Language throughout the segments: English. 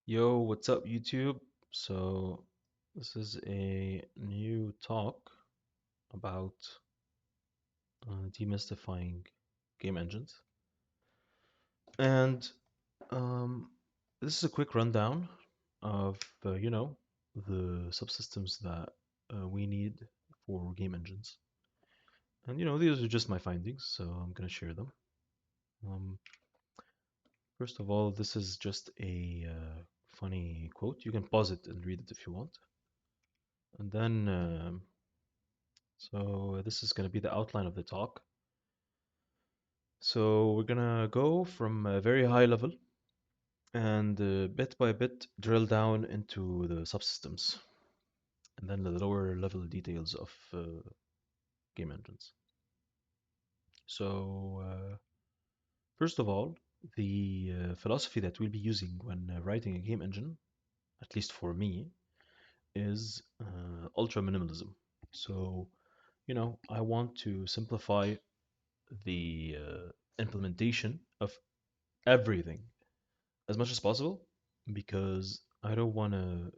Yo, what's up, YouTube? So, this is a new talk about demystifying game engines. And um, this is a quick rundown of, the subsystems that we need for game engines. And, these are just my findings, so I'm going to share them. Um, First of all, this is just a funny quote. You can pause it and read it if you want. And then this is going to be the outline of the talk. So we're going to go from a very high level and bit by bit drill down into the subsystems and then the lower level details of game engines. So first of all, the philosophy that we'll be using when writing a game engine, at least for me, is ultra minimalism. So, I want to simplify the implementation of everything as much as possible because I don't want to,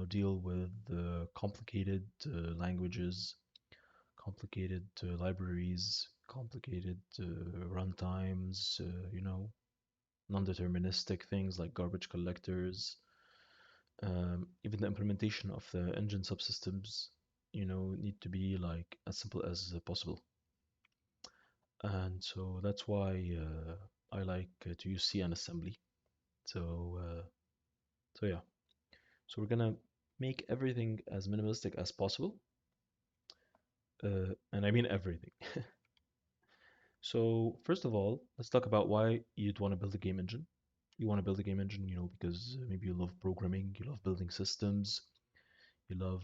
deal with complicated languages, complicated libraries, complicated runtimes, non-deterministic things like garbage collectors, even the implementation of the engine subsystems, need to be like as simple as possible. And so that's why I like to use C and assembly. So, so yeah. So we're gonna make everything as minimalistic as possible, and I mean everything. So first of all, let's talk about why you'd want to build a game engine. You want to build a game engine, because maybe you love programming, you love building systems, you love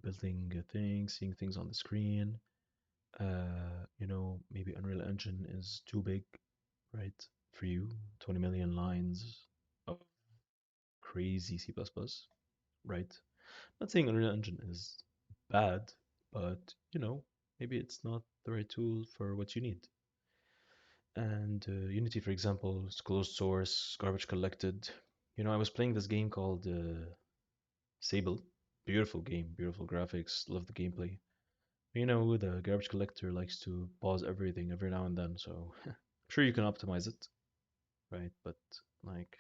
building things, seeing things on the screen. Maybe Unreal Engine is too big, right, for you. 20 million lines of crazy C++, right? Not saying Unreal Engine is bad, but maybe it's not the right tool for what you need. And Unity, for example, is closed source, garbage collected. I was playing this game called Sable. Beautiful game, beautiful graphics, love the gameplay. The garbage collector likes to pause everything every now and then, so I'm sure you can optimize it, right? But like,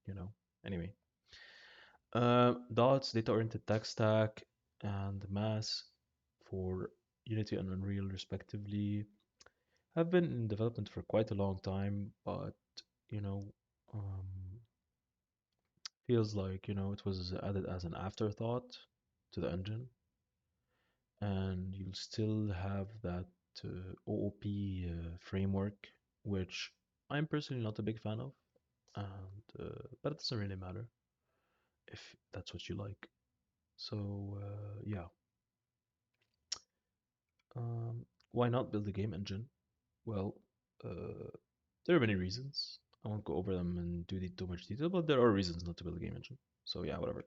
you know, anyway. Dots, data-oriented tech stack, and mass for Unity and Unreal, respectively, have been in development for quite a long time, but you know, um, feels like it was added as an afterthought to the engine, and you'll still have that OOP framework, which I'm personally not a big fan of, and but it doesn't really matter if that's what you like. So yeah. Why not build a game engine? Well, uh, there are many reasons. I won't go over them and do too much detail, but there are reasons not to build a game engine. So yeah, whatever.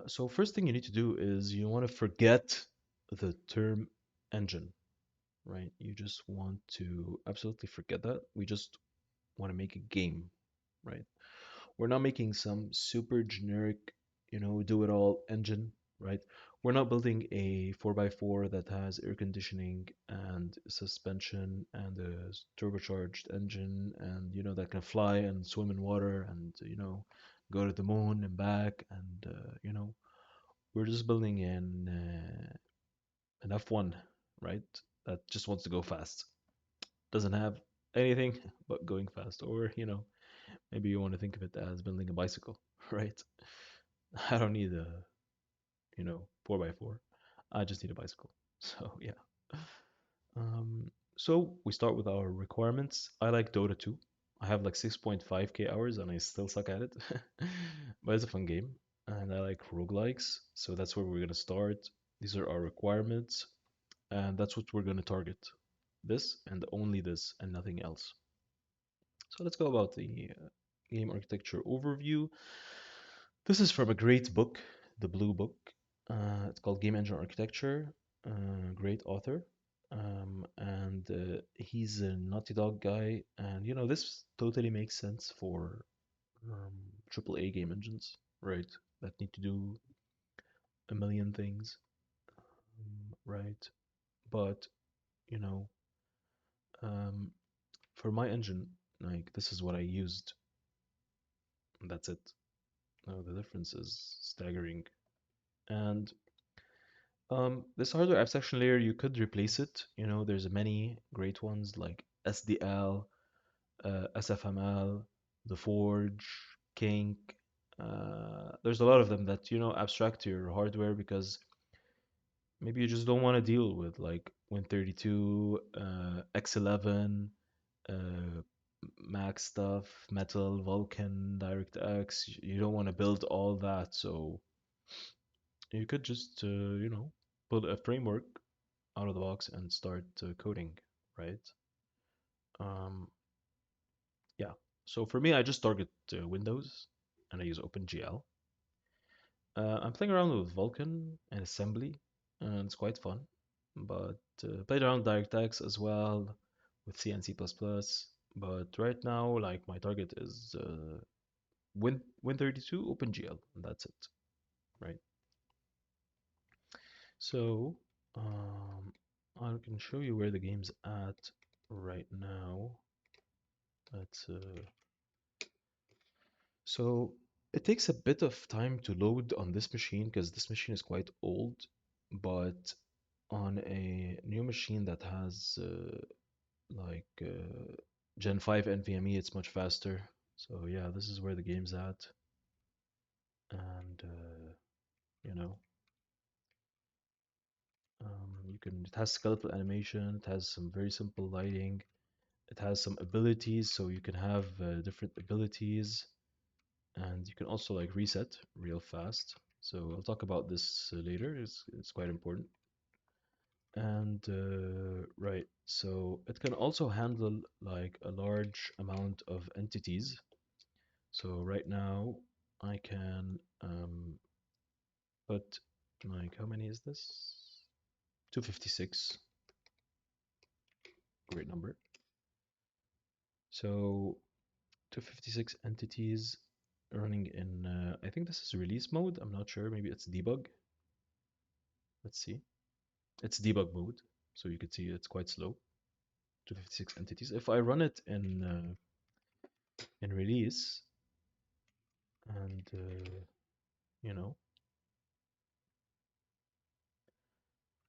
So first thing you need to do is you want to forget the term engine, right? You just want to absolutely forget that. We just want to make a game, right? We're not making some super generic, do it all engine, right? We're not building a 4x4 that has air conditioning and suspension and a turbocharged engine and, that can fly and swim in water and, go to the moon and back. And, we're just building an F1, right? That just wants to go fast. Doesn't have anything but going fast. Or, maybe you want to think of it as building a bicycle, right? I don't need a, 4x4. I just need a bicycle. So yeah. So we start with our requirements. I like Dota 2. I have like 6.5k hours and I still suck at it. But it's a fun game. And I like roguelikes. So that's where we're gonna start. These are our requirements. And that's what we're gonna target. This and only this and nothing else. So let's go about the game architecture overview. This is from a great book, the Blue Book. It's called Game Engine Architecture. Great author. And he's a Naughty Dog guy. And, this totally makes sense for triple A game engines, right? That need to do a million things, right? But you know, um, for my engine, like this is what I used, and that's it. No, the difference is staggering. And this hardware abstraction layer, you could replace it. There's many great ones like SDL, SFML, The Forge, Kink. There's a lot of them that abstract your hardware because maybe you just don't want to deal with like Win32, X11, uh, Mac stuff, Metal, Vulkan, DirectX. You don't want to build all that, so you could just build a framework out of the box and start coding, right? Um, yeah. So for me, I just target Windows and I use OpenGL. I'm playing around with Vulkan and assembly, and it's quite fun. But played around with DirectX as well with C and C++. But right now, like my target is Win32 OpenGL, and that's it, right? So I can show you where the game's at right now. Let's So it takes a bit of time to load on this machine because this machine is quite old, but on a new machine that has Gen 5 NVMe, it's much faster. So yeah, this is where the game's at, and you know, you can. It has skeletal animation. It has some very simple lighting. It has some abilities, so you can have different abilities, and you can also like reset real fast. So I'll talk about this later. It's quite important. And right, so it can also handle like a large amount of entities. So right now I can put like how many is this? 256. Great number. So 256 entities running in I think this is release mode. I'm not sure. Maybe it's debug. Let's see. It's debug mode, so you can see it's quite slow. 256 entities. If I run it in release, and you know,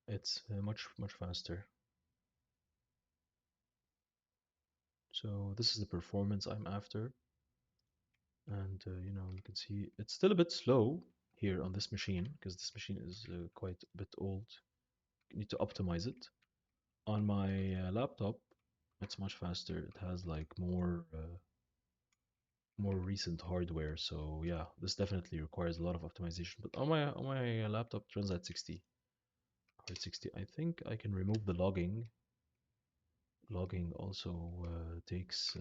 it's much faster. So this is the performance I'm after, and you can see it's still a bit slow here on this machine because this machine is quite a bit old. You need to optimize it. On my laptop, it's much faster. It has like more recent hardware. So yeah, this definitely requires a lot of optimization. But on my laptop, it runs at 60, hard 60. I think I can remove the logging. Logging also takes.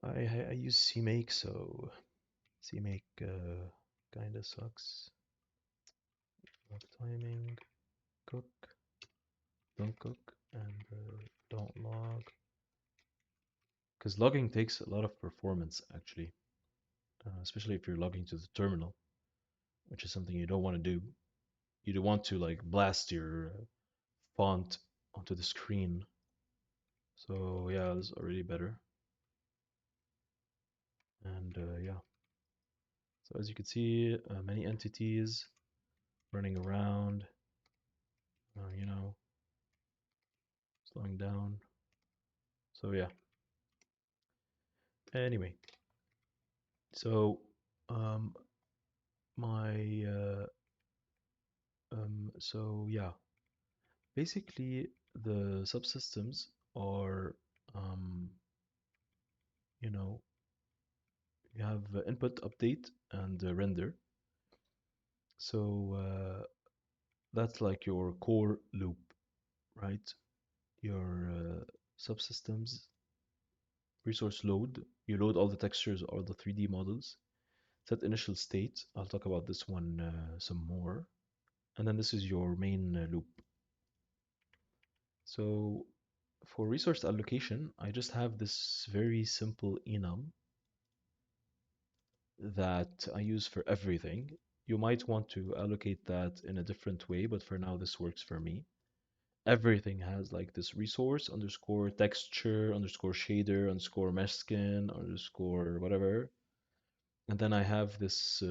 I use CMake, so CMake kind of sucks. Log timing, cook, don't cook, and don't log. Because logging takes a lot of performance actually, especially if you're logging to the terminal, which is something you don't want to do. You don't want to like blast your font onto the screen. So yeah, this is already better. And yeah, so as you can see, many entities running around, you know, slowing down. So yeah. Anyway, so um, my so yeah, basically the subsystems are um, you know you have input, update, and render. So that's like your core loop, right? Your subsystems resource load. You load all the textures or the 3D models. Set initial state. I'll talk about this one some more. And then this is your main loop. So For resource allocation, I just have this very simple enum that I use for everything. You might want to allocate that in a different way, but for now, this works for me. Everything has like this resource underscore texture underscore shader underscore mesh skin underscore whatever. And then I have this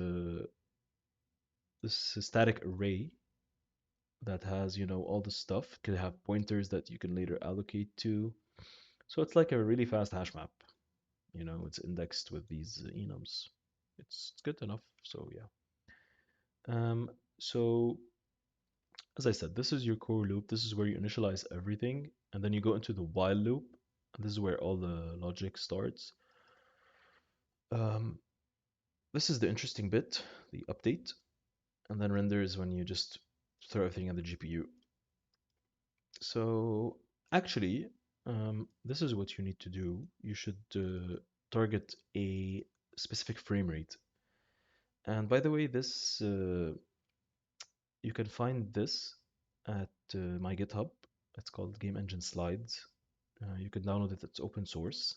static array that has, all the stuff. It can have pointers that you can later allocate to. So it's like a really fast hash map. It's indexed with these enums. It's good enough. So yeah. So as I said, this is your core loop. This is where you initialize everything, and then you go into the while loop. And this is where all the logic starts. Um, this is the interesting bit, the update, and then render is when you just throw everything at the GPU. So actually, this is what you need to do. You should target a specific frame rate. And by the way, this you can find this at my GitHub. It's called Game Engine Slides. You can download it. It's open source,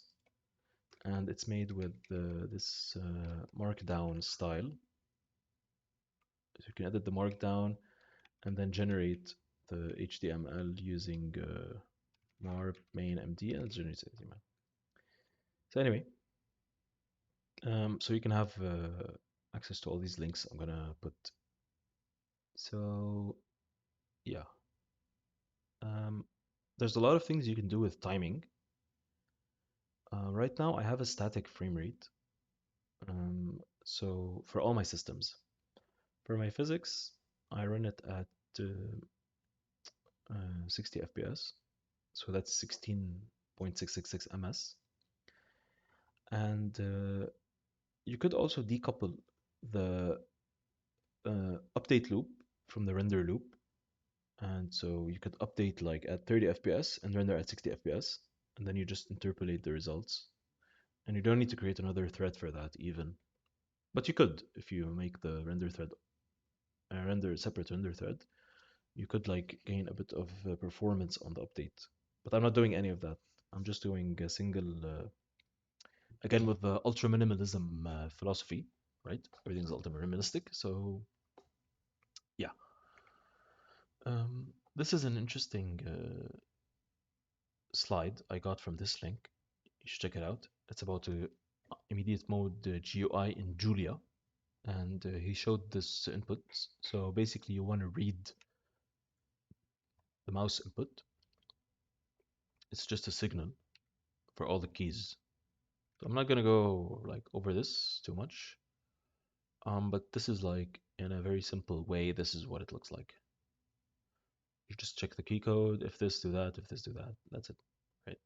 and it's made with this Markdown style. So you can edit the Markdown and then generate the HTML using marp main md and it generates HTML. So anyway, so you can have access to all these links I'm gonna put. So yeah, um, there's a lot of things you can do with timing. Right now I have a static frame rate. So for all my systems, for my physics, I run it at 60 FPS. So that's 16.666 ms. And you could also decouple the update loop from the render loop. And so you could update like at 30 FPS and render at 60 FPS. And then you just interpolate the results. And you don't need to create another thread for that even. But you could if you make the render thread render separate render thread. You could like gain a bit of performance on the update. But I'm not doing any of that. I'm just doing a single again with the ultra minimalism philosophy, right? Everything's ultra minimalistic. So yeah, this is an interesting slide I got from this link. You should check it out. It's about immediate mode GUI in Julia, and he showed this input. So basically, you want to read the mouse input. It's just a signal for all the keys. So I'm not gonna go like over this too much. But this is like in a very simple way. This is what it looks like. You just check the key code. If this do that, if this do that, that's it, right?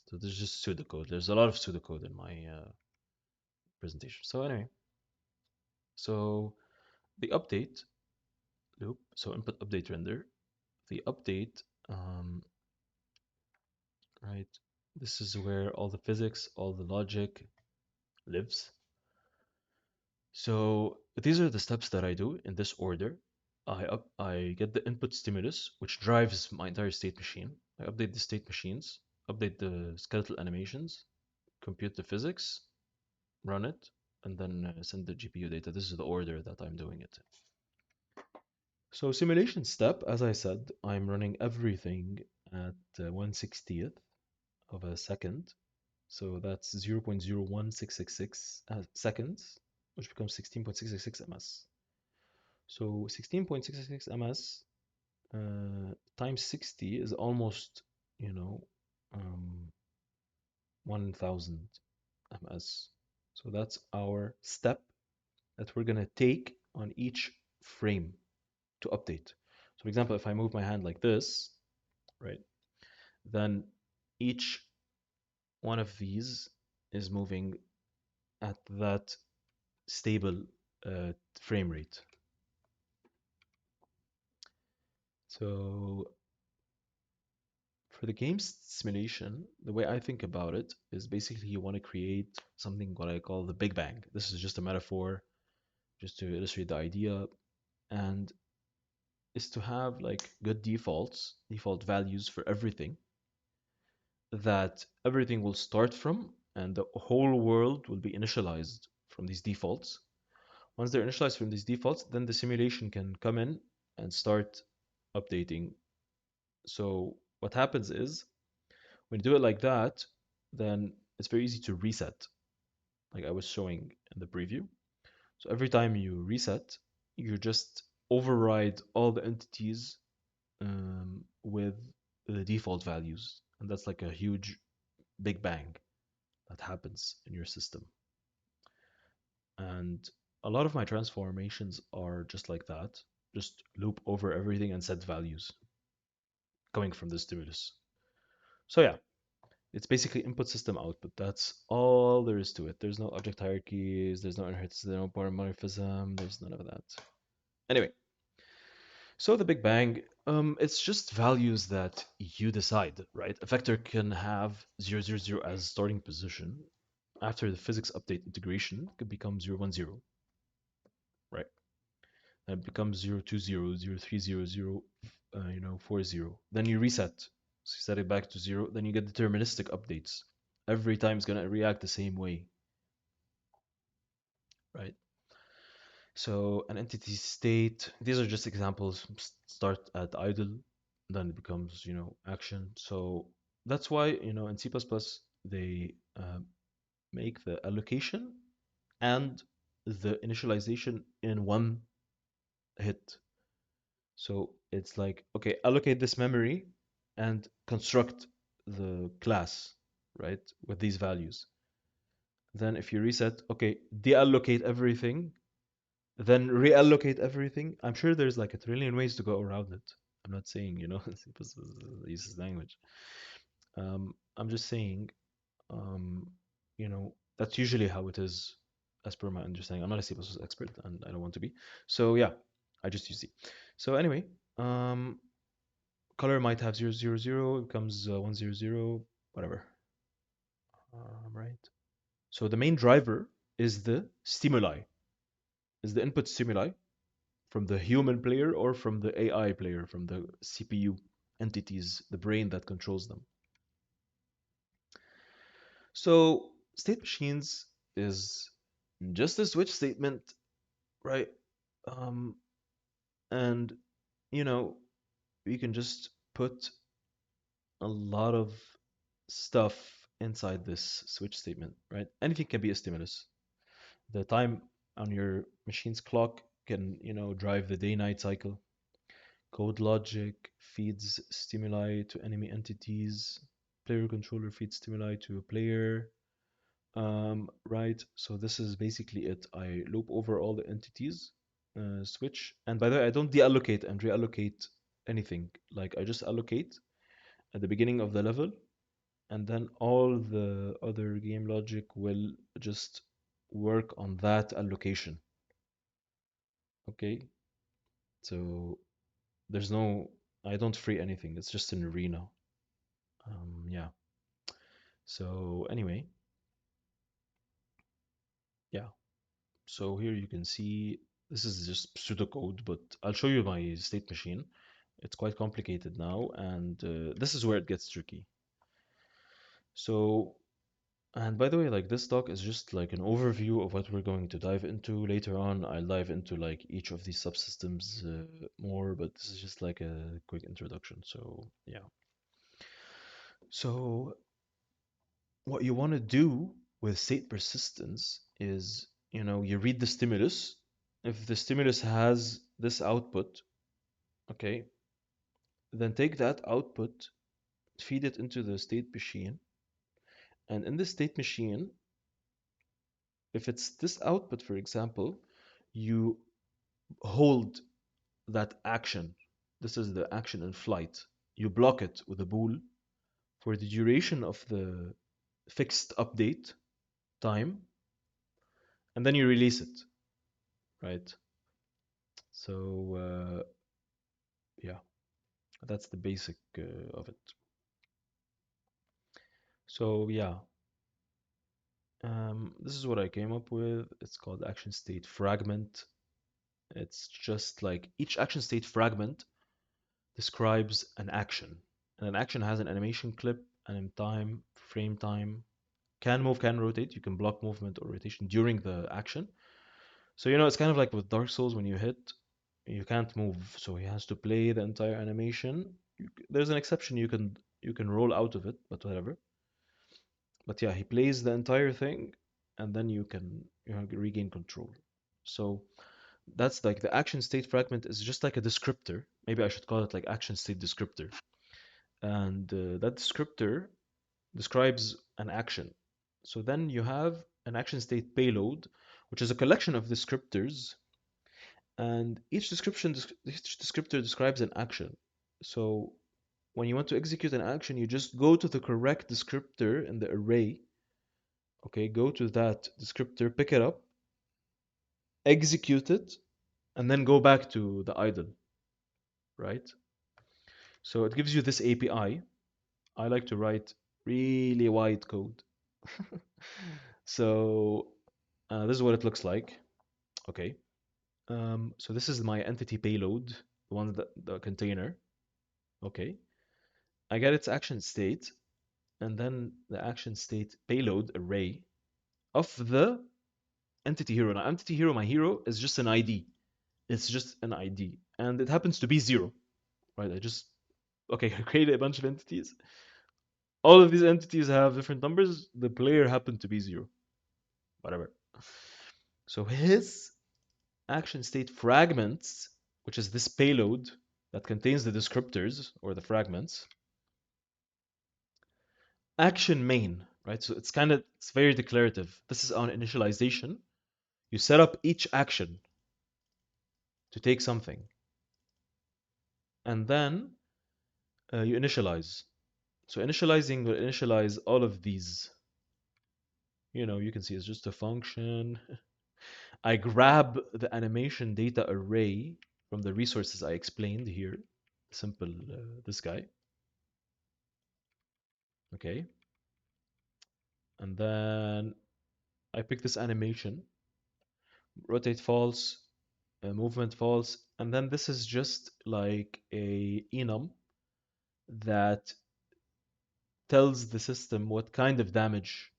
So there's just pseudocode. There's a lot of pseudocode in my presentation. So anyway, so the update loop. So input update render. The update, right? This is where all the physics, all the logic lives. So these are the steps that I do in this order. I get the input stimulus, which drives my entire state machine. I update the state machines, update the skeletal animations, compute the physics, run it, and then send the GPU data. This is the order that I'm doing it. So simulation step, as I said, I'm running everything at 1/60th of a second. So that's 0.01666 seconds, which becomes 16.666 ms. So 16.666 ms times 60 is almost, you know, 1000 ms. So that's our step that we're going to take on each frame to update. So for example, if I move my hand like this, right, then each one of these is moving at that stable frame rate. So for the game simulation, the way I think about it is basically you want to create something what I call the Big Bang. This is just a metaphor, just to illustrate the idea, and is to have like good default values for everything. that everything will start from, and the whole world will be initialized from these defaults. Once they're initialized from these defaults, then the simulation can come in and start updating. So what happens is when you do it like that, then it's very easy to reset, like I was showing in the preview. So every time you reset, you just override all the entities with the default values. And that's like a huge big bang that happens in your system. And a lot of my transformations are just like that. Just loop over everything and set values coming from the stimulus. So yeah, it's basically input system output. That's all there is to it. There's no object hierarchies, there's no inheritance, there's no polymorphism, there's none of that. Anyway, so the Big Bang, it's just values that you decide, right? A vector can have 0, 0, 0 as starting position. After the physics update integration, it could become 0, 1, 0, right? And it becomes 0, 2, 0, 0, 3, 0, 0, 4, 0. Then you reset. So you set it back to 0. Then you get deterministic updates. Every time it's going to react the same way, right? So an entity state, these are just examples. Start at idle, then it becomes, action. So that's why, in C++, they make the allocation and the initialization in one hit. So it's like, okay, allocate this memory and construct the class, right, with these values. Then if you reset, okay, deallocate everything, then reallocate everything. I'm sure there's like a trillion ways to go around it. I'm not saying, C++ uses language. I'm just saying, um, that's usually how it is, as per my understanding. I'm not a C++ expert, and I don't want to be. So yeah, I just use C. So anyway, um, color might have 0, 0, 0, it becomes 1, 0, 0, whatever. Right. So the main driver is the stimuli, is the input stimuli from the human player or from the AI player, from the CPU entities, the brain that controls them. So state machines is just a switch statement, right? Um, and you know, we can just put a lot of stuff inside this switch statement, right? Anything can be a stimulus. The time on your machine's clock can, drive the day-night cycle. Code logic feeds stimuli to enemy entities. Player controller feeds stimuli to a player. Right, so this is basically it. I loop over all the entities, switch, and by the way, I don't deallocate and reallocate anything. Like I just allocate at the beginning of the level, and then all the other game logic will just work on that allocation. Okay, so there's no, I don't free anything. It's just an arena. Yeah. So anyway, yeah. So here you can see this is just pseudocode, but I'll show you my state machine. It's quite complicated now, and this is where it gets tricky. So, and by the way, like this talk is just like an overview of what we're going to dive into later on. I'll dive into like each of these subsystems more, but this is just like a quick introduction. So, yeah. So, what you want to do with state persistence is, you read the stimulus. If the stimulus has this output, okay, then take that output, feed it into the state machine, and in the state machine, if it's this output, for example, you hold that action. This is the action in flight. You block it with a bool for the duration of the fixed update time, and then you release it, right? So, yeah, that's the basic of it. So, yeah, this is what I came up with. It's called action state fragment. It's just like each action state fragment describes an action. And an action has an animation clip anim time, frame time, can move, can rotate. You can block movement or rotation during the action. So it's kind of like with Dark Souls when you hit, you can't move, so he has to play the entire animation. There's an exception, you can roll out of it, but whatever. But yeah, he plays the entire thing, and then you can regain control. So that's like the action state fragment is just like a descriptor. Maybe I should call it like action state descriptor. And that descriptor describes an action. So then you have an action state payload, which is a collection of descriptors, and each descriptor describes an action. So when you want to execute an action, you just go to the correct descriptor in the array. Okay, go to that descriptor, pick it up, execute it, and then go back to the idle, right? So it gives you this API. I like to write really wide code. So this is what it looks like. Okay. So this is my entity payload, the one that the container. Okay. I get its action state, and then the action state payload array of the entity hero. Now, entity hero, my hero, is just an ID. It's just an ID, and it happens to be zero, right? Okay, I created a bunch of entities. All of these entities have different numbers. The player happened to be zero, whatever. So his action state fragments, which is this payload that contains the descriptors or the fragments, action main, right? So it's very declarative. This is on initialization. You set up each action to take something, and then you initialize. So initializing will initialize all of these. You can see it's just a function. I grab the animation data array from the resources I explained here. Simple, this guy. Okay. And then I pick this animation, rotate false, movement false, and then this is just like a enum that tells the system what kind of damage,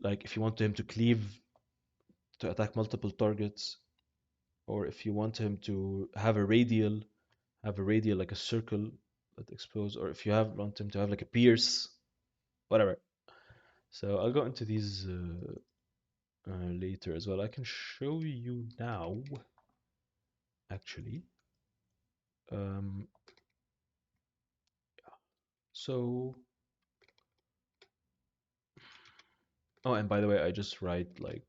like if you want him to cleave to attack multiple targets, or if you want him to have a radial like a circle that explodes, or if you want him to have like a pierce, whatever. So I'll go into these later as well. I can show you now, actually. Um, so, oh, and by the way, I just write like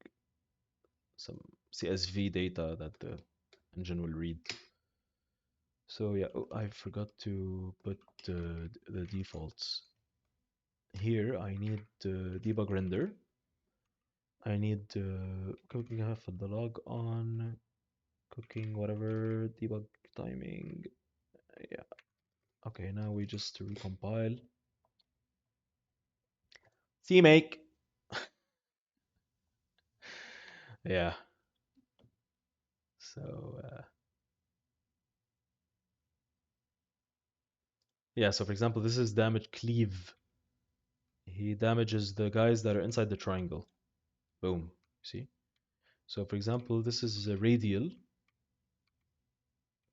some CSV data that the engine will read. So yeah, oh, I forgot to put the defaults. Here I need debug render. I need cooking half of the log on, cooking whatever, debug timing. Yeah. Okay, now we just recompile. CMake. Yeah. So yeah. So for example, this is damage cleave. He damages the guys that are inside the triangle. Boom. See? So for example, this is a radial.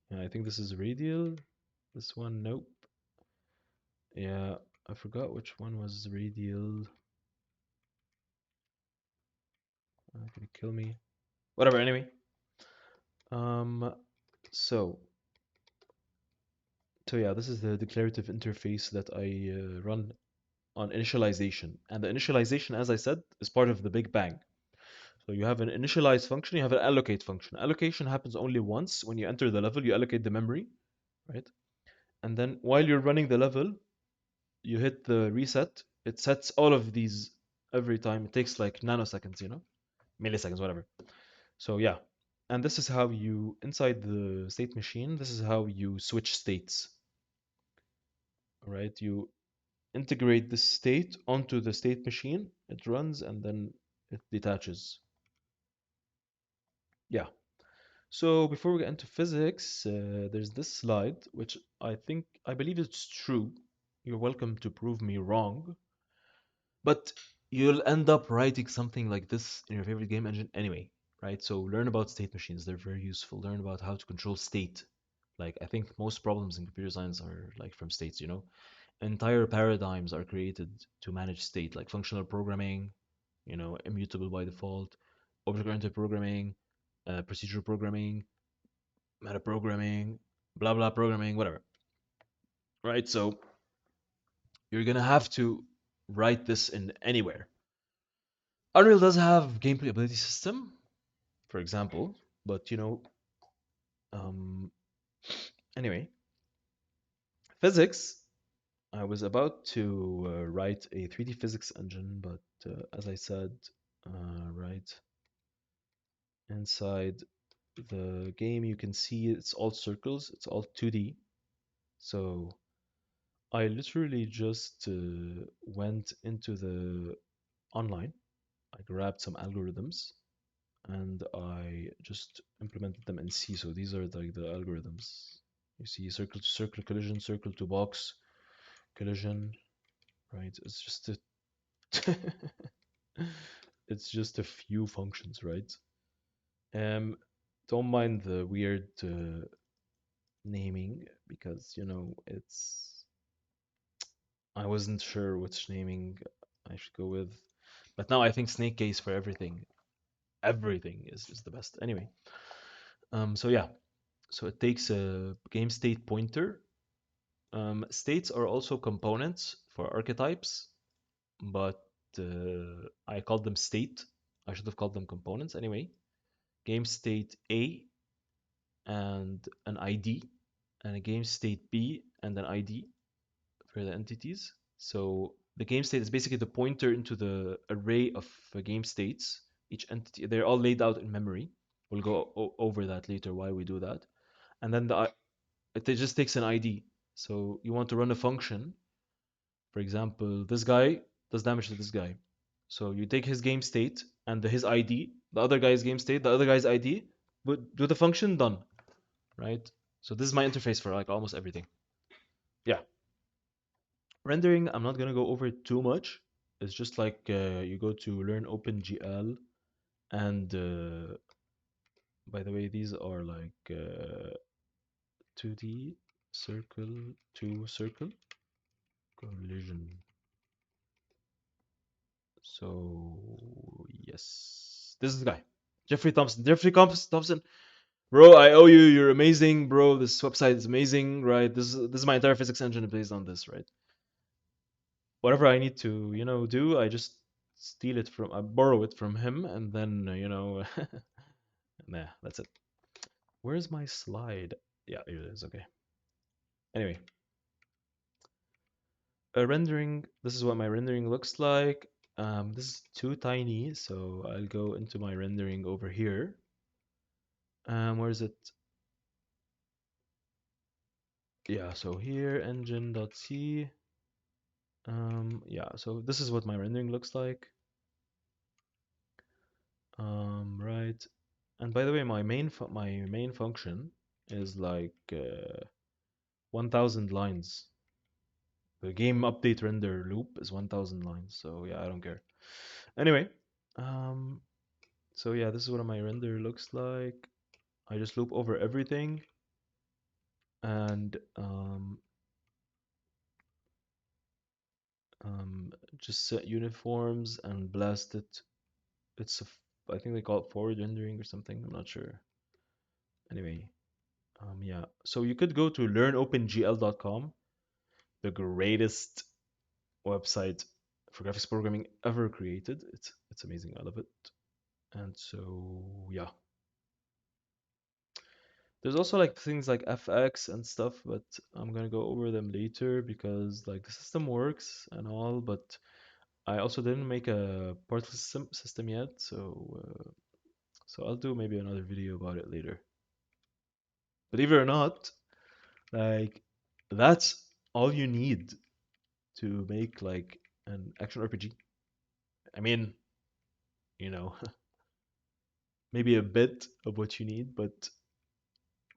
Yeah, I think this is radial. This one, nope. Yeah, I forgot which one was radial. Gonna kill me. Whatever. Anyway. Um. So. So yeah, this is the declarative interface that I run on initialization, and the initialization, as I said, is part of the Big Bang. So you have an initialize function, you have an allocate function. Allocation happens only once when you enter the level, you allocate the memory, right? And then while you're running the level, you hit the reset. It sets all of these every time. It takes like nanoseconds, milliseconds, whatever. So yeah. And this is how you, inside the state machine, this is how you switch states, right? You integrate the state onto the state machine. It runs and then it detaches. Yeah. So before we get into physics, there's this slide, which I believe it's true. you're welcome to prove me wrong, but you'll end up writing something like this in your favorite game engine anyway, right? So learn about state machines. They're very useful. Learn about how to control state. Like I think most problems in computer science are like from states, you know? Entire paradigms are created to manage state, like functional programming, you know, immutable by default, object-oriented programming, procedural programming, metaprogramming, blah blah programming, whatever. Right? So you're gonna have to write this in anywhere. Unreal does have gameplay ability system, for example, but you know, um, anyway, physics. I was about to write a 3D physics engine, but as I said, right inside the game, you can see it's all circles. It's all 2D. So I literally just went into the online. I grabbed some algorithms and I just implemented them in C. So these are like the algorithms. You see circle to circle collision, circle to box collision, right? It's just a it's just a few functions, right? Um, don't mind the weird naming because you know it's I wasn't sure which naming I should go with, but now I think snake case for everything. Everything is the best. Anyway, so yeah, so it takes a game state pointer. States are also components for archetypes, but I called them state. I should have called them components anyway. Game state A and an ID, and a game state B and an ID for the entities. So the game state is basically the pointer into the array of game states. Each entity, they're all laid out in memory. We'll go over that later, why we do that. And then it just takes an ID. So you want to run a function. For example, this guy does damage to this guy. So you take his game state and his ID, the other guy's game state, the other guy's ID, but do the function, done, right? So this is my interface for like almost everything. Yeah. Rendering, I'm not gonna go over it too much. It's just like you go to learn OpenGL, and by the way, these are like 2D circle to circle collision. So yes, this is the guy, Jeffrey Thompson. Thompson, bro. I owe you. You're amazing, bro. This website is amazing, right? This is my entire physics engine based on this, right? Whatever I need to, you know, do, I just I borrow it from him, and then, you know, nah, that's it. Where's my slide? Yeah, here it is. Okay. Anyway, rendering. This is what my rendering looks like. This is too tiny, so I'll go into my rendering over here. Where is it? Yeah, so here, engine.c. Yeah, so this is what my rendering looks like. Right. And by the way, my main function is like 1000 lines. The game update render loop is 1000 lines. So yeah, I don't care. Anyway, um, so yeah, this is what my render looks like. I just loop over everything and just set uniforms and blast it. I think they call it forward rendering or something. I'm not sure. Anyway, yeah. So you could go to learnopengl.com, the greatest website for graphics programming ever created. It's amazing. I love it. And so yeah, there's also like things like FX and stuff, but I'm gonna go over them later because like the system works and all, but I also didn't make a particle system yet, so I'll do maybe another video about it later. Believe it or not, like that's all you need to make like an action RPG. I mean, you know, maybe a bit of what you need, but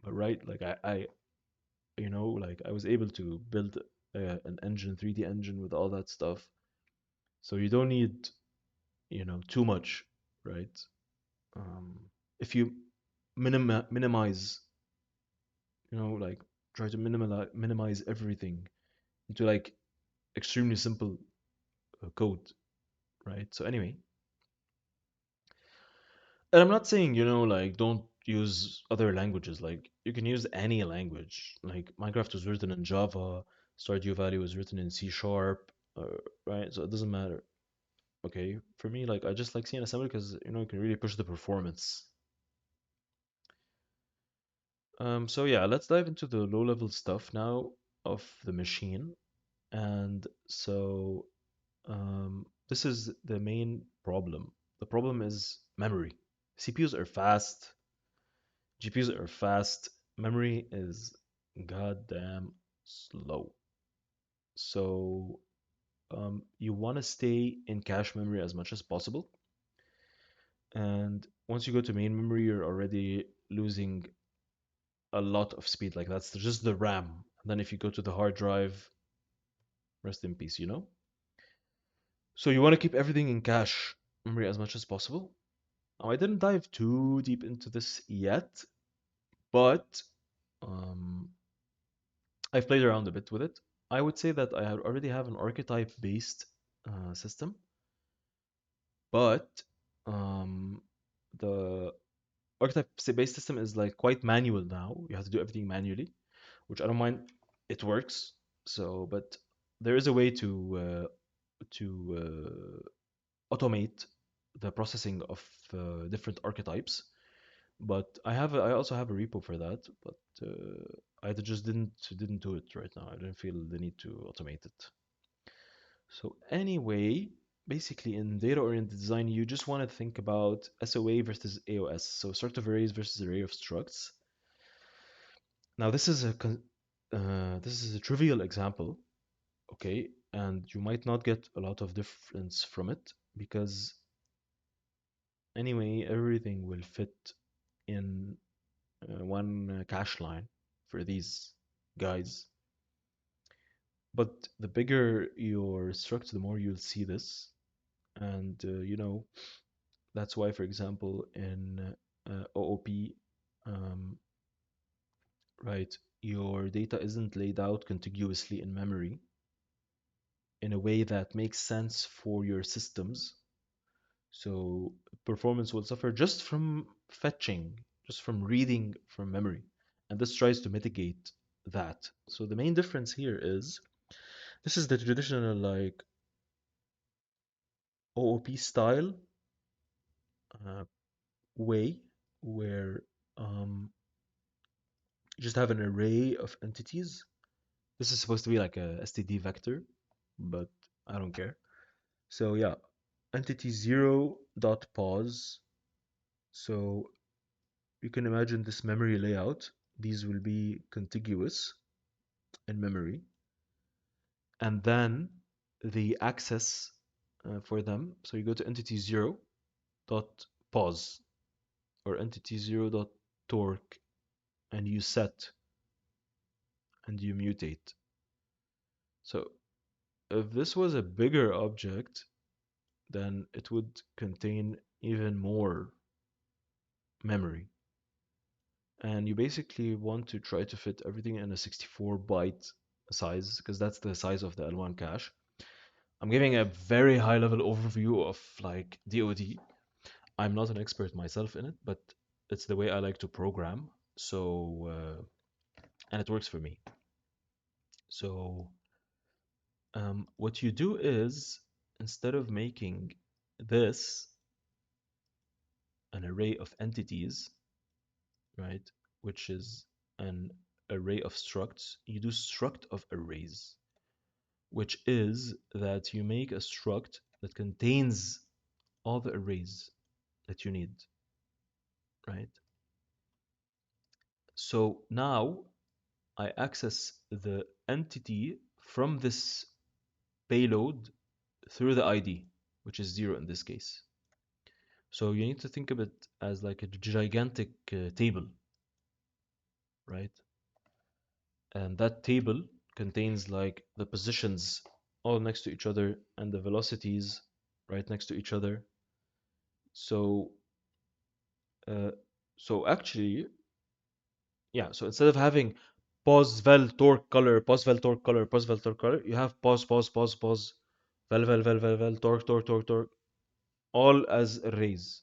right, like I you know, like I was able to build an engine, 3D engine with all that stuff. So you don't need, too much, right? Um, if you minimize, like try to minimize everything into like extremely simple code, right? So anyway, and I'm not saying, like don't use other languages. Like you can use any language. Like Minecraft was written in Java, Stardew Valley was written in C sharp, right? So it doesn't matter. Okay, for me, like I just like seeing assembly because you can really push the performance. So yeah, let's dive into the low-level stuff now of the machine. And so this is the main problem. The problem is memory. CPUs are fast, GPUs are fast, memory is goddamn slow. So you want to stay in cache memory as much as possible. And once you go to main memory, you're already losing a lot of speed. Like that's just the RAM. And then if you go to the hard drive, rest in peace. So you want to keep everything in cache memory as much as possible. Now, I didn't dive too deep into this yet, but um, I've played around a bit with it. I would say that already have an archetype-based system, but um, the archetype-based system is like quite manual now. You have to do everything manually, which I don't mind. It works. So, but there is a way to automate the processing of different archetypes. But I also have a repo for that, but I just didn't do it right now. I didn't feel the need to automate it. So anyway, basically in data-oriented design, you just want to think about SOA versus AOS. So sort of arrays versus array of structs. Now this is a trivial example, okay, and you might not get a lot of difference from it because anyway everything will fit in one cache line for these guys. But the bigger your struct, the more you'll see this. And, that's why, for example, in OOP, um, right, your data isn't laid out contiguously in memory in a way that makes sense for your systems. So performance will suffer just from fetching, just from reading from memory. And this tries to mitigate that. So the main difference here is this is the traditional like OOP style uh, way where you just have an array of entities. This is supposed to be like a STD vector, but I don't care. So yeah, entity 0 dot pause. So you can imagine this memory layout. These will be contiguous in memory. And then the access for them. So you go to entity 0 dot pause or entity 0 dot torque and you set and you mutate. So if this was a bigger object, then it would contain even more memory. And you basically want to try to fit everything in a 64 byte size because that's the size of the L1 cache. I'm giving a very high level overview of like DoD. I'm not an expert myself in it, but it's the way I like to program. So, and it works for me. So, what you do is instead of making this an array of entities, right, which is an array of structs, you do struct of arrays, which is that you make a struct that contains all the arrays that you need, right? So now I access the entity from this payload through the ID, which is 0 in this case. So you need to think of it as like a gigantic table, right? And that table contains like the positions all next to each other and the velocities right next to each other. So, uh, so actually, yeah. So instead of having pause vel torque color, pause vel torque color, pause vel torque color, you have pause pause pause pause vel vel vel vel vel torque torque torque torque all as arrays.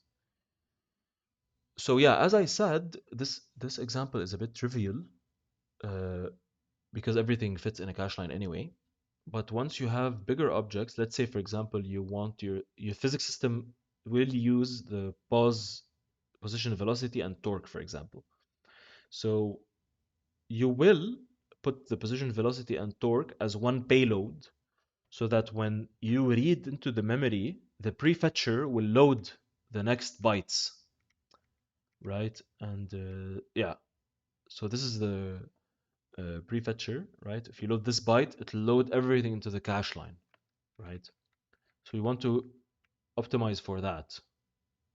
So yeah, as I said, this example is a bit trivial uh, because everything fits in a cache line anyway. But once you have bigger objects, let's say for example you want your physics system will use the pause, position, velocity, and torque, for example. So you will put the position, velocity, and torque as one payload so that when you read into the memory, the prefetcher will load the next bytes, right? And yeah, so this is the prefetcher, right? If you load this byte, it'll load everything into the cache line, right? So we want to optimize for that.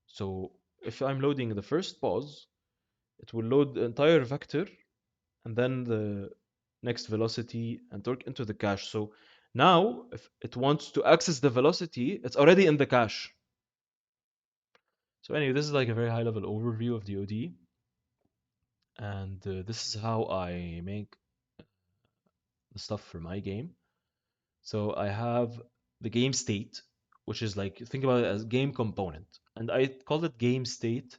So if I'm loading the first pause, it will load the entire vector and then the next velocity and torque into the cache. So now if it wants to access the velocity, it's already in the cache. So anyway, this is like a very high level overview of the OD. And this is how I make the stuff for my game. So I have the game state, which is like, think about it as game component. And I call it game state.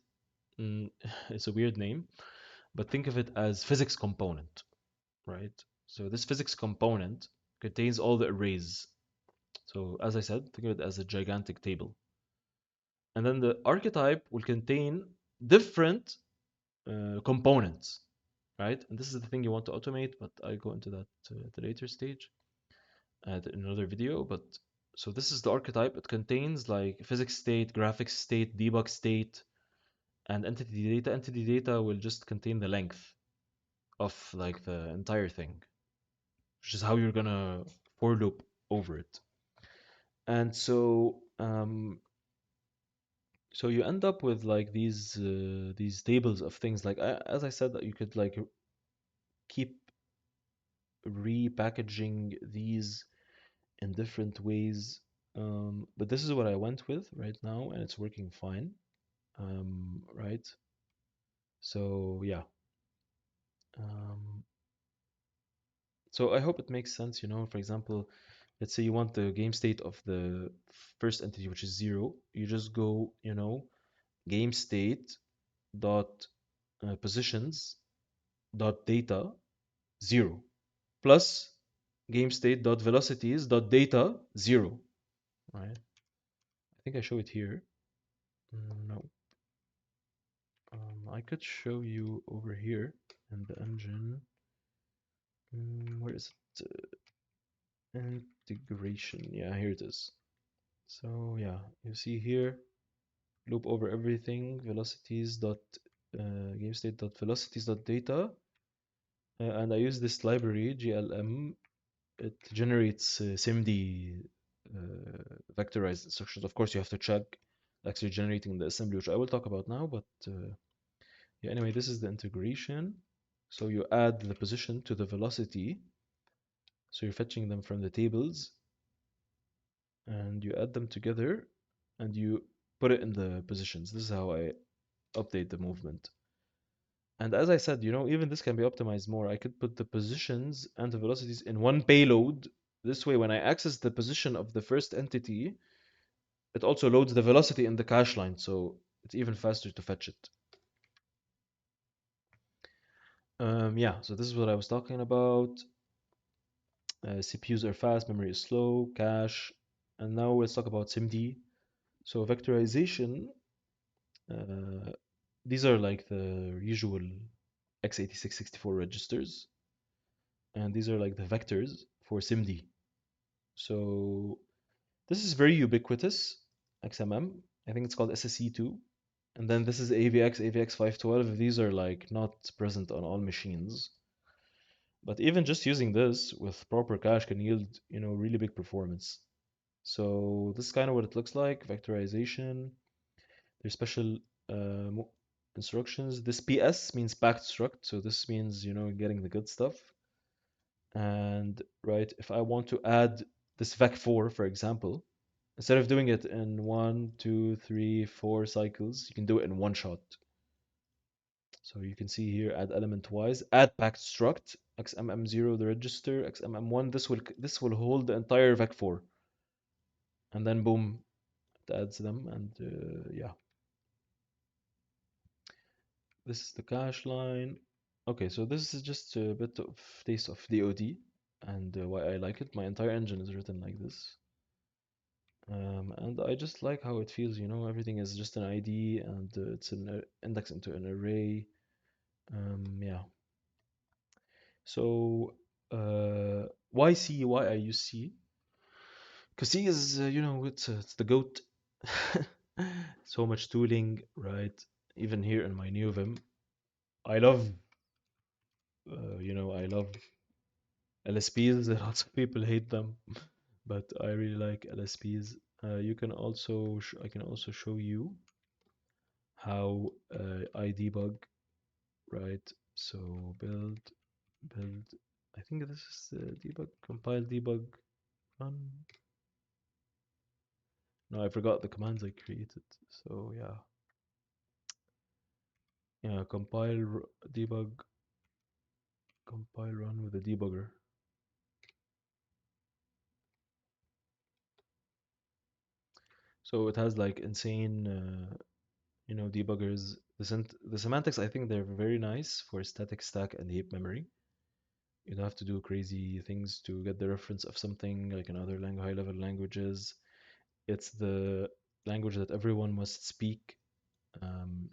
Mm, it's a weird name, but think of it as physics component, right? So this physics component contains all the arrays. So as I said, think of it as a gigantic table. And then the archetype will contain different components, right? And this is the thing you want to automate, but I'll go into that at the later stage in another video. But so this is the archetype. It contains like physics state, graphics state, debug state, and entity data. Entity data will just contain the length of like the entire thing, which is how you're gonna for loop over it. And so you end up with like these tables of things. Like as I said, that you could like keep repackaging these in different ways. But this is what I went with right now, and it's working fine. Right. So yeah. Um, so I hope it makes sense. For example, let's say you want the game state of the first entity, which is 0. You just go, game state dot positions dot data 0 plus game state dot velocities dot data 0. Right? I think I show it here. No. I could show you over here in the engine. Where is it? Integration. Yeah, here it is. So yeah, you see here, loop over everything, velocities dot game state dot velocities dot data, and I use this library glm. It generates SIMD vectorized instructions. Of course, you have to check actually generating the assembly, which I will talk about now. But yeah, anyway, this is the integration. So you add the position to the velocity. So you're fetching them from the tables, and you add them together, and you put it in the positions. This is how I update the movement. And as I said, even this can be optimized more. I could put the positions and the velocities in one payload. This way, when I access the position of the first entity, it also loads the velocity in the cache line, so it's even faster to fetch it. Yeah, so this is what I was talking about. CPUs are fast, memory is slow, cache, and now let's talk about SIMD. So vectorization, uh, these are like the usual x86-64 registers, and these are like the vectors for SIMD. So this is very ubiquitous, XMM. I think it's called SSE2. And then this is AVX, AVX512. These are like not present on all machines. But even just using this with proper cache can yield, really big performance. So this is kind of what it looks like, vectorization. There's special instructions. This PS means packed struct. So this means, getting the good stuff. And right, if I want to add this vec4, for example, instead of doing it in one, two, three, four cycles, you can do it in one shot. So you can see here, add element wise, add packed struct, xmm0 the register, xmm1, this will hold the entire vec4, and then boom, it adds them, and yeah, this is the cache line. Okay, so this is just a bit of taste of DoD and why I like it. My entire engine is written like this. And I just like how it feels, everything is just an ID and it's an index into an array. Yeah. So, why C? Why I use C? Because C is, it's the goat. So much tooling, right? Even here in my new Vim, I love, I love LSPs. Lots of people hate them, but I really like LSPs. You can also, I can also show you how I debug, right? So build. I think this is the debug, compile, debug, run. No, I forgot the commands I created. So yeah, compile, debug, compile, run with the debugger. So it has like insane, debuggers. The semantics, I think they're very nice for static stack and heap memory. You don't have to do crazy things to get the reference of something like in other high-level languages. It's the language that everyone must speak, um,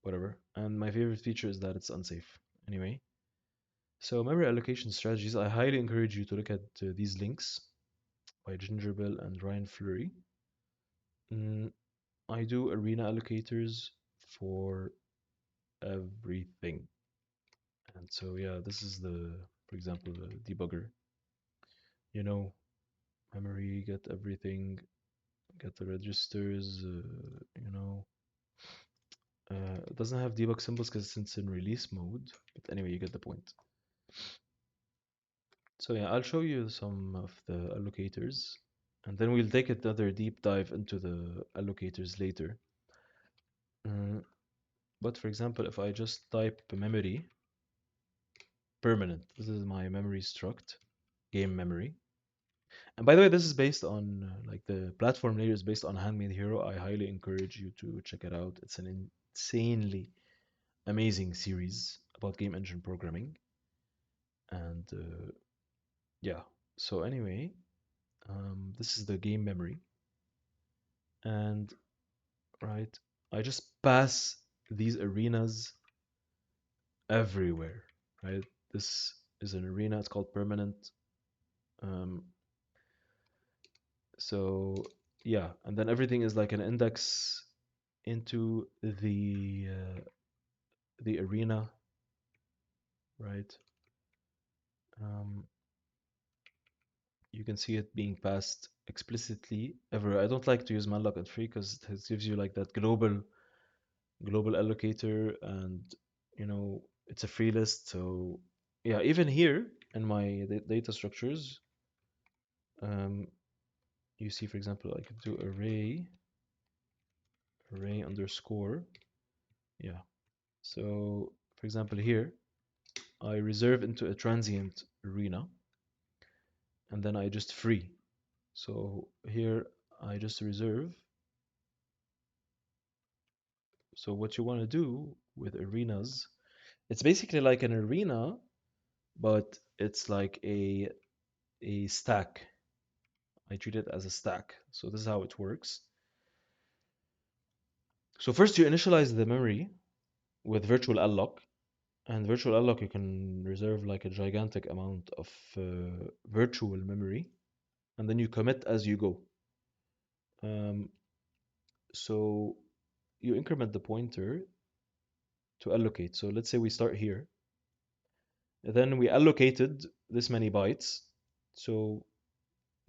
whatever. And my favorite feature is that it's unsafe. Anyway, so memory allocation strategies, I highly encourage you to look at these links by Gingerbill and Ryan Fleury. Mm, I do arena allocators for everything. And so, yeah, this is for example, the debugger. You know, memory, get everything, get the registers, it doesn't have debug symbols because it's in release mode. But anyway, you get the point. So yeah, I'll show you some of the allocators, and then we'll take another deep dive into the allocators later. Mm, but for example, if I just type memory permanent, this is my memory struct, game memory. And by the way, this is based on like the platform layer is based on Handmade Hero. I highly encourage you to check it out. It's an insanely amazing series about game engine programming. And yeah, so anyway, this is the game memory. And right, I just pass these arenas everywhere, right? This is an arena, it's called permanent. Um, so yeah, and then everything is like an index into the arena, right? Um, you can see it being passed explicitly everywhere. I don't like to use malloc and free because it gives you like that global allocator, and it's a free list. So yeah, even here in my data structures, um, you see, for example, I could do array underscore. Yeah. So for example, here I reserve into a transient arena, and then I just free. So here I just reserve. So what you want to do with arenas, it's basically like an arena, but it's like a stack. I treat it as a stack. So this is how it works. So first you initialize the memory with virtual alloc, and virtual alloc you can reserve like a gigantic amount of virtual memory, and then you commit as you go. Um, so you increment the pointer to allocate. So let's say we start here. Then we allocated this many bytes. So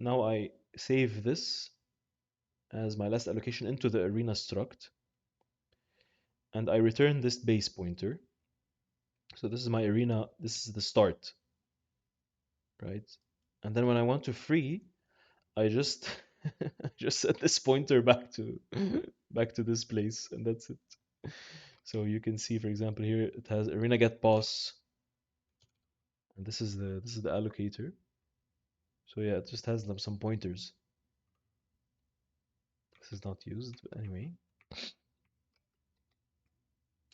now I save this as my last allocation into the arena struct, and I return this base pointer. So this is my arena, this is the start. right? And then when I want to free, I just just set this pointer back to back to this place, and that's it. So you can see, for example, here it has arena get boss, and this is the allocator. So yeah, it just has some pointers. This is not used, but anyway.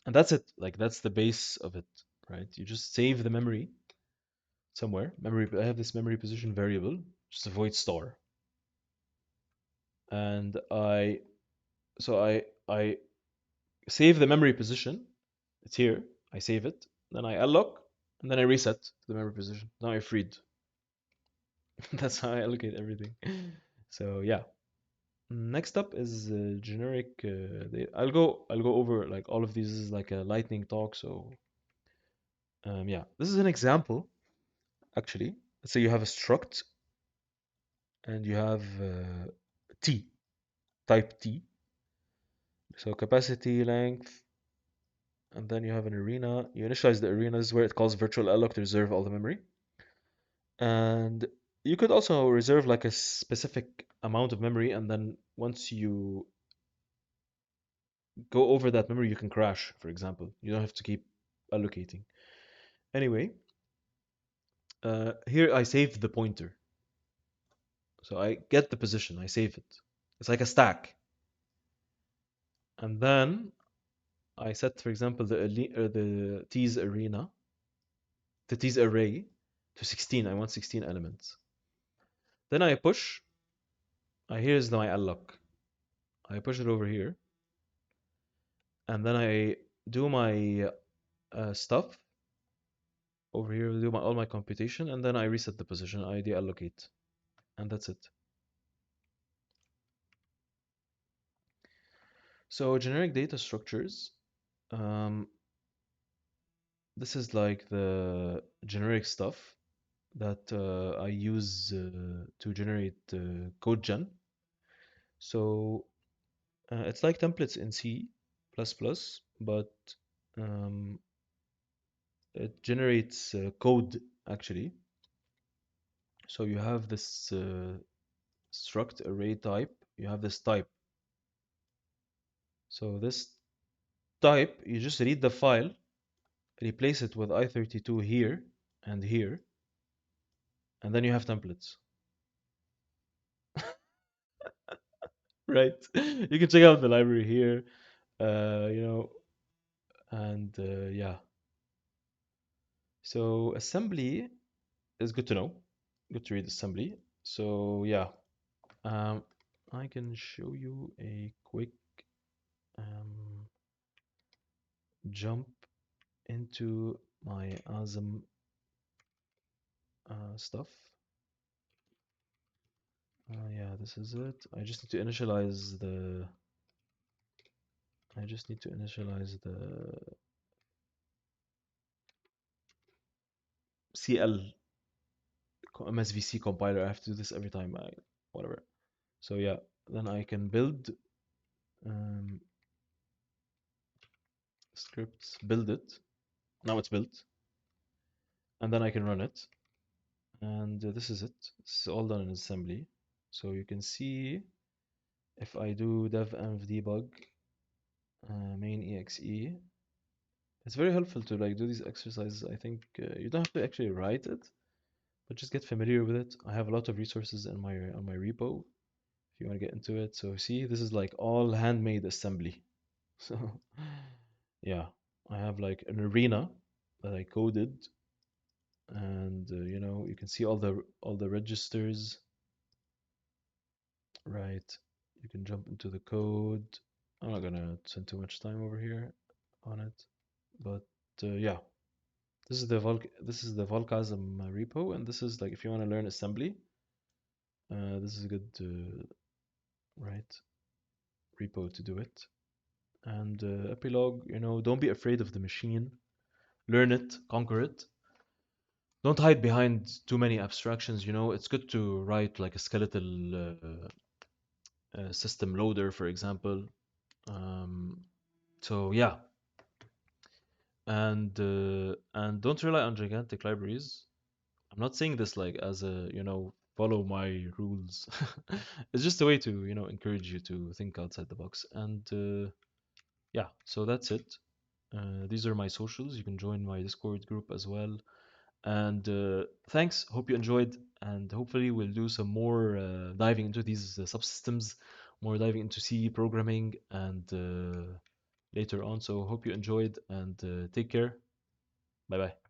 And that's it. Like that's the base of it, right? You just save the memory somewhere. Memory. I have this memory position variable, just a void star, and I save the memory position. It's here. I save it. Then I unlock, and then I reset to the memory position. Now I freed. That's how I allocate everything. So yeah. Next up is generic. I'll go over like all of these. This is like a lightning talk. So yeah, this is an example actually. Let's say you have a struct and you have t type t. So capacity, length, and then you have an arena. You initialize the arena. This is where it calls virtual alloc to reserve all the memory. And you could also reserve like a specific amount of memory, and then once you go over that memory, you can crash, for example. You don't have to keep allocating. Anyway, here I save the pointer. So I get the position, I save it. It's like a stack. And then I set, for example, the tease arena, the tease array to 16. I want 16 elements. Then I push. Here's my unlock. I push it over here, and then I do my stuff over here. Do all my computation, and then I reset the position. I deallocate, and that's it. So generic data structures. Um, this is like the generic stuff that I use to generate code gen. So it's like templates in C++, but um, it generates code actually. So you have this struct array type. You have this type. So this type, you just read the file, replace it with i32 here and here, and then you have templates. Right? You can check out the library here, you know, and yeah. So assembly is good to know. Good to read assembly. So yeah, um, I can show you a quick um, jump into my Asm stuff. Yeah, this is it. I just need to initialize the. I just need to initialize the CL MSVC compiler. I have to do this every time. Whatever. So yeah, then I can build um, scripts, build it. Now it's built, and then I can run it. And this is it. This is all done in assembly. So you can see if I do dev env debug main exe, it's very helpful to like do these exercises. I think you don't have to actually write it, but just get familiar with it. I have a lot of resources in my on my repo if you want to get into it. So see, this is like all handmade assembly. So yeah, I have like an arena that I coded, and you can see all the registers. Right. You can jump into the code. I'm not gonna spend too much time over here on it, but yeah, this is the Volcasm repo, and this is like if you want to learn assembly, this is a good right repo to do it. And epilogue, don't be afraid of the machine. Learn it, conquer it. Don't hide behind too many abstractions. It's good to write like a skeletal system loader, for example. So yeah, and don't rely on gigantic libraries. I'm not saying this like as a, follow my rules. It's just a way to, encourage you to think outside the box. And yeah, so that's it. These are my socials. You can join my Discord group as well. And thanks. Hope you enjoyed. And hopefully, we'll do some more diving into these subsystems, more diving into C programming, and later on. So, hope you enjoyed and take care. Bye bye.